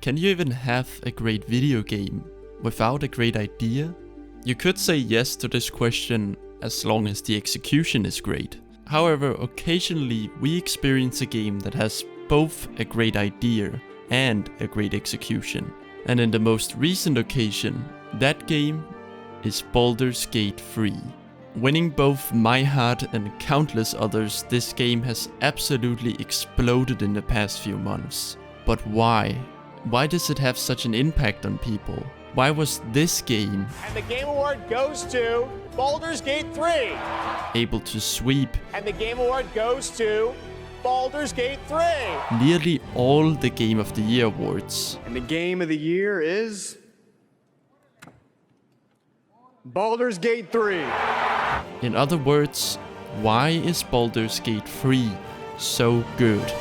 Can you even have a great video game without a great idea? You could say yes to this question as long as the execution is great. However, occasionally we experience a game that has both a great idea and a great execution. And in the most recent occasion, that game is Baldur's Gate 3. Winning both my heart and countless others, this game has absolutely exploded in the past few months. But why? Why does it have such an impact on people? Why was this game, and the Game Award goes to Baldur's Gate 3, able to sweep, and the Game Award goes to Baldur's Gate 3, nearly all the Game of the Year awards? And the Game of the Year is Baldur's Gate 3. In other words, why is Baldur's Gate 3 so good?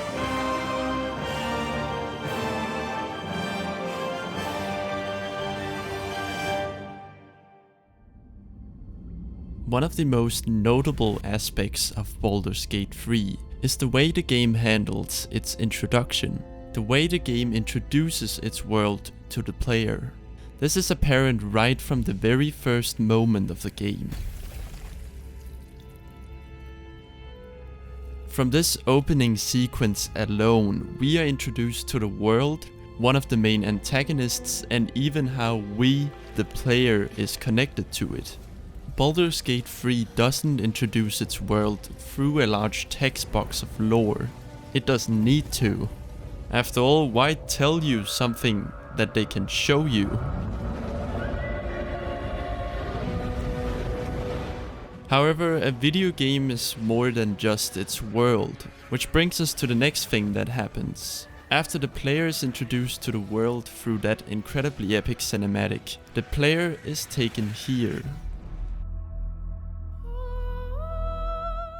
One of the most notable aspects of Baldur's Gate 3 is the way the game handles its introduction, the way the game introduces its world to the player. This is apparent right from the very first moment of the game. From this opening sequence alone, we are introduced to the world, one of the main antagonists, and even how we, the player, is connected to it. Baldur's Gate 3 doesn't introduce its world through a large text box of lore. It doesn't need to. After all, why tell you something that they can show you? However, a video game is more than just its world, which brings us to the next thing that happens. After the player is introduced to the world through that incredibly epic cinematic, the player is taken here.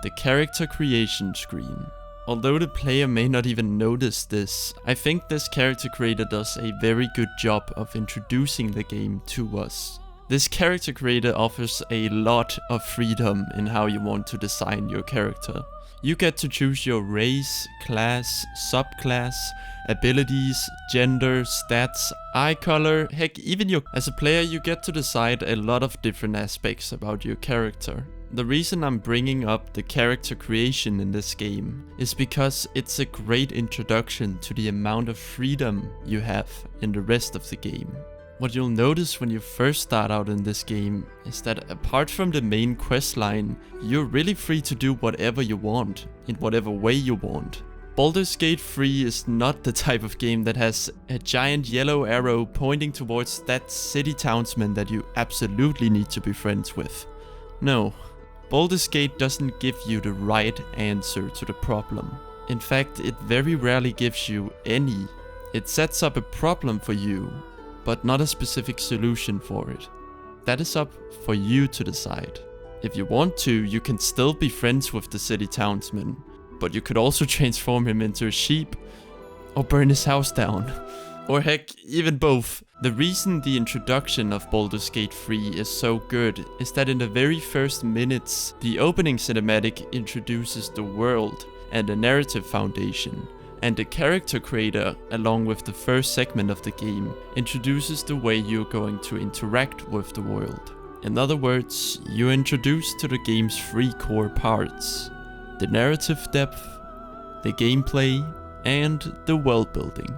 The character creation screen. Although the player may not even notice this, I think this character creator does a very good job of introducing the game to us. This character creator offers a lot of freedom in how you want to design your character. You get to choose your race, class, subclass, abilities, gender, stats, eye color, heck, even as a player you get to decide a lot of different aspects about your character. The reason I'm bringing up the character creation in this game is because it's a great introduction to the amount of freedom you have in the rest of the game. What you'll notice when you first start out in this game is that apart from the main quest line, you're really free to do whatever you want, in whatever way you want. Baldur's Gate 3 is not the type of game that has a giant yellow arrow pointing towards that city townsman that you absolutely need to be friends with. No. Baldur's Gate doesn't give you the right answer to the problem. In fact, it very rarely gives you any. It sets up a problem for you, but not a specific solution for it. That is up for you to decide. If you want to, you can still be friends with the city townsman, but you could also transform him into a sheep, or burn his house down. Or heck, even both. The reason the introduction of Baldur's Gate 3 is so good is that in the very first minutes, the opening cinematic introduces the world and the narrative foundation, and the character creator, along with the first segment of the game, introduces the way you're going to interact with the world. In other words, you're introduced to the game's three core parts: the narrative depth, the gameplay, and the world building.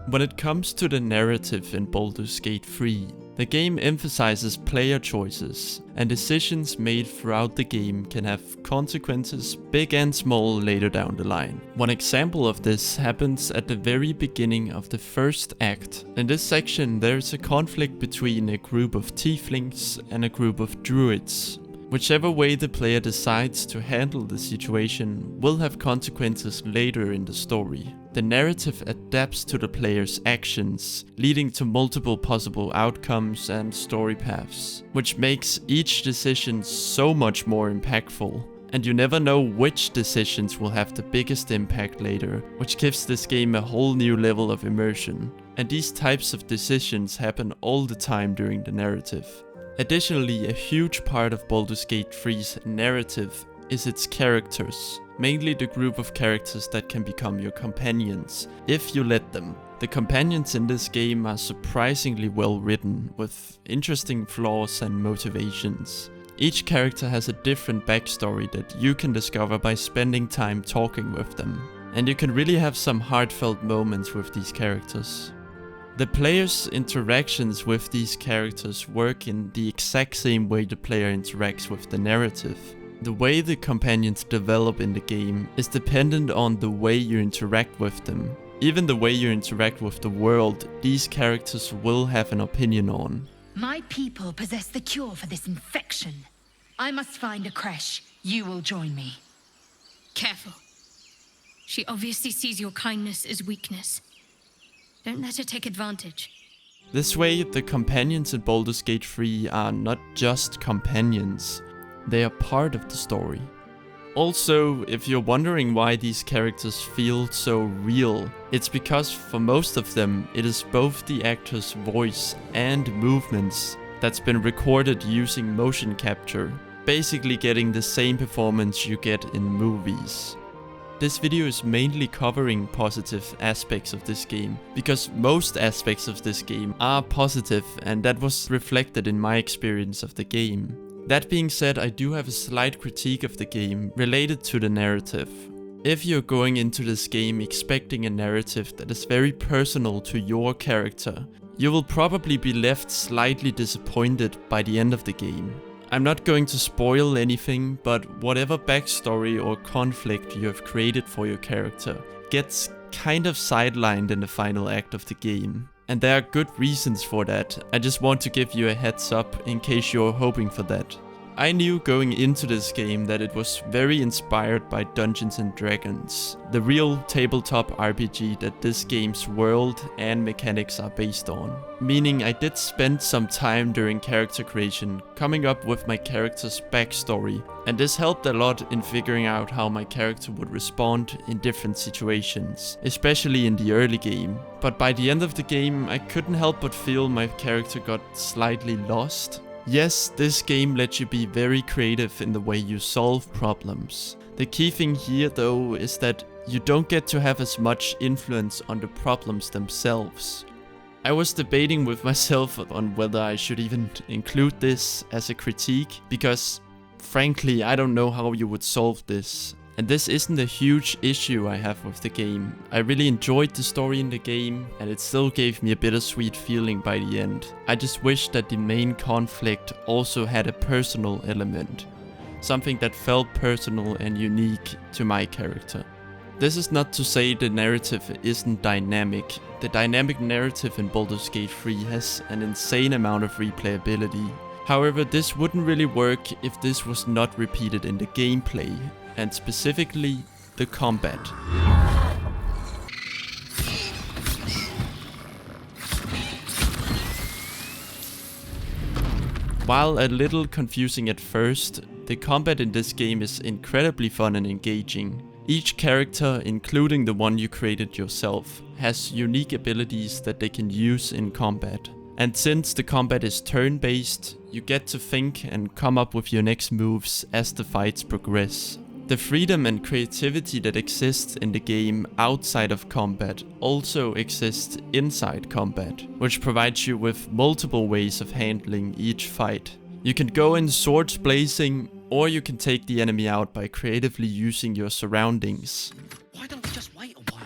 When it comes to the narrative in Baldur's Gate 3, the game emphasizes player choices, and decisions made throughout the game can have consequences, big and small, later down the line. One example of this happens at the very beginning of the first act. In this section, there's a conflict between a group of tieflings and a group of druids. Whichever way the player decides to handle the situation will have consequences later in the story. The narrative adapts to the player's actions, leading to multiple possible outcomes and story paths, which makes each decision so much more impactful. And you never know which decisions will have the biggest impact later, which gives this game a whole new level of immersion. And these types of decisions happen all the time during the narrative. Additionally, a huge part of Baldur's Gate 3's narrative is its characters, mainly the group of characters that can become your companions, if you let them. The companions in this game are surprisingly well written, with interesting flaws and motivations. Each character has a different backstory that you can discover by spending time talking with them, and you can really have some heartfelt moments with these characters. The player's interactions with these characters work in the exact same way the player interacts with the narrative. The way the companions develop in the game is dependent on the way you interact with them. Even the way you interact with the world, these characters will have an opinion on. My people possess the cure for this infection. I must find a creche. You will join me. Careful. She obviously sees your kindness as weakness. Don't let her take advantage. This way, the companions in Baldur's Gate 3 are not just companions, they are part of the story. Also, if you're wondering why these characters feel so real, it's because for most of them, it is both the actor's voice and movements that's been recorded using motion capture, basically getting the same performance you get in movies. This video is mainly covering positive aspects of this game, because most aspects of this game are positive, and that was reflected in my experience of the game. That being said, I do have a slight critique of the game related to the narrative. If you're going into this game expecting a narrative that is very personal to your character, you will probably be left slightly disappointed by the end of the game. I'm not going to spoil anything, but whatever backstory or conflict you have created for your character gets kind of sidelined in the final act of the game. And there are good reasons for that. I just want to give you a heads up in case you're hoping for that. I knew going into this game that it was very inspired by Dungeons & Dragons, the real tabletop RPG that this game's world and mechanics are based on. Meaning I did spend some time during character creation coming up with my character's backstory, and this helped a lot in figuring out how my character would respond in different situations, especially in the early game. But by the end of the game, I couldn't help but feel my character got slightly lost. Yes, this game lets you be very creative in the way you solve problems. The key thing here though is that you don't get to have as much influence on the problems themselves. I was debating with myself on whether I should even include this as a critique, because frankly I don't know how you would solve this. And this isn't a huge issue I have with the game. I really enjoyed the story in the game, and it still gave me a bittersweet feeling by the end. I just wish that the main conflict also had a personal element. Something that felt personal and unique to my character. This is not to say the narrative isn't dynamic. The dynamic narrative in Baldur's Gate 3 has an insane amount of replayability. However, this wouldn't really work if this was not repeated in the gameplay, and specifically the combat. While a little confusing at first, the combat in this game is incredibly fun and engaging. Each character, including the one you created yourself, has unique abilities that they can use in combat. And since the combat is turn-based, you get to think and come up with your next moves as the fights progress. The freedom and creativity that exists in the game outside of combat also exists inside combat, which provides you with multiple ways of handling each fight. You can go in swords blazing, or you can take the enemy out by creatively using your surroundings. Why don't we just wait a while?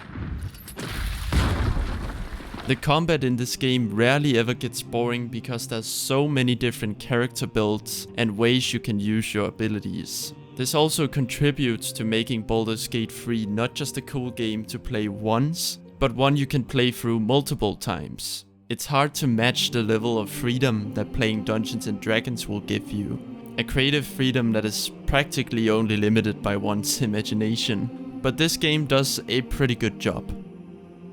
The combat in this game rarely ever gets boring because there's so many different character builds and ways you can use your abilities. This also contributes to making Baldur's Gate 3 not just a cool game to play once, but one you can play through multiple times. It's hard to match the level of freedom that playing Dungeons & Dragons will give you. A creative freedom that is practically only limited by one's imagination. But this game does a pretty good job.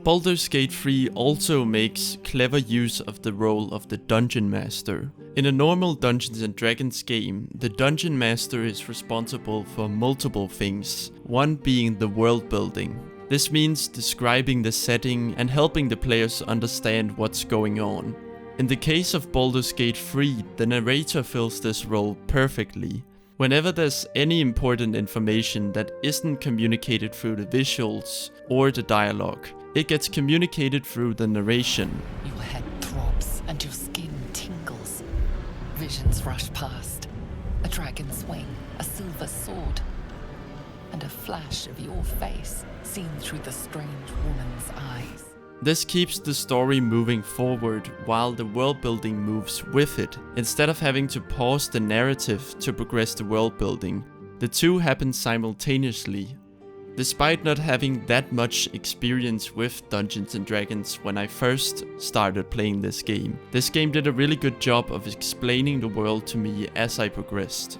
Baldur's Gate 3 also makes clever use of the role of the Dungeon Master. In a normal Dungeons & Dragons game, the Dungeon Master is responsible for multiple things, one being the world building. This means describing the setting and helping the players understand what's going on. In the case of Baldur's Gate 3, the narrator fills this role perfectly. Whenever there's any important information that isn't communicated through the visuals or the dialogue, It gets communicated through the narration. Your head throbs and your skin tingles. Visions rush past. A dragon's wing, a silver sword, and a flash of your face seen through the strange woman's eyes. This keeps the story moving forward while the world building moves with it. Instead of having to pause the narrative to progress the world building, the two happen simultaneously. Despite not having that much experience with Dungeons & Dragons when I first started playing this game did a really good job of explaining the world to me as I progressed.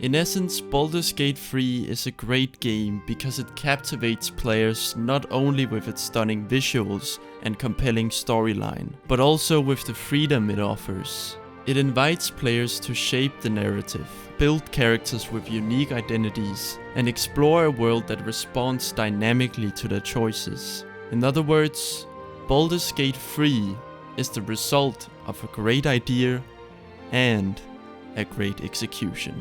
In essence, Baldur's Gate 3 is a great game because it captivates players not only with its stunning visuals and compelling storyline, but also with the freedom it offers. It invites players to shape the narrative, build characters with unique identities, and explore a world that responds dynamically to their choices. In other words, Baldur's Gate 3 is the result of a great idea and a great execution.